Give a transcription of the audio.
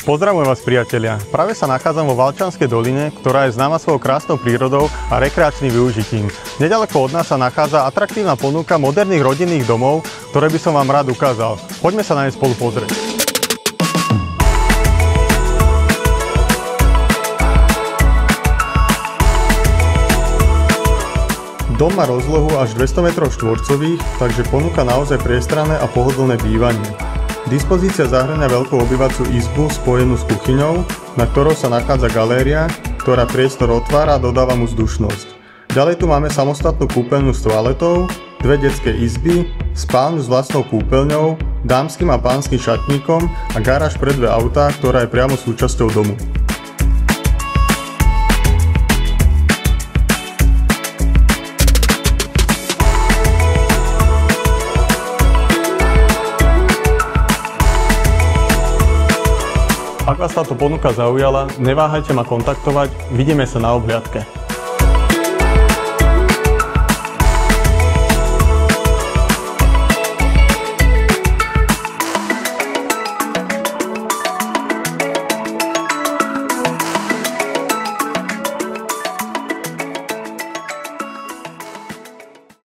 Pozdravujem vás, priatelia. Práve sa nachádzam vo Valčanskej doline, ktorá je známa svojou krásnou prírodou a rekreačným využitím. Nedaleko od nás sa nachádza atraktívna ponuka moderných rodinných domov, ktoré by som vám rád ukázal. Poďme sa na ne spolu pozrieť. Dom má rozlohu až 200 m², takže ponúka naozaj priestranné a pohodlné bývanie. Dispozícia zahŕňa veľkú obývacú izbu spojenú s kuchyňou, na ktorou sa nachádza galéria, ktorá priestor otvára a dodáva mu vzdušnosť. Ďalej tu máme samostatnú kúpeľňu s toaletou, dve detské izby, spálňu s vlastnou kúpeľňou, dámskym a pánskym šatníkom a garáž pre dve autá, ktorá je priamo súčasťou domu. Ak vás táto ponuka zaujala, neváhajte ma kontaktovať, vidíme sa na obhliadke.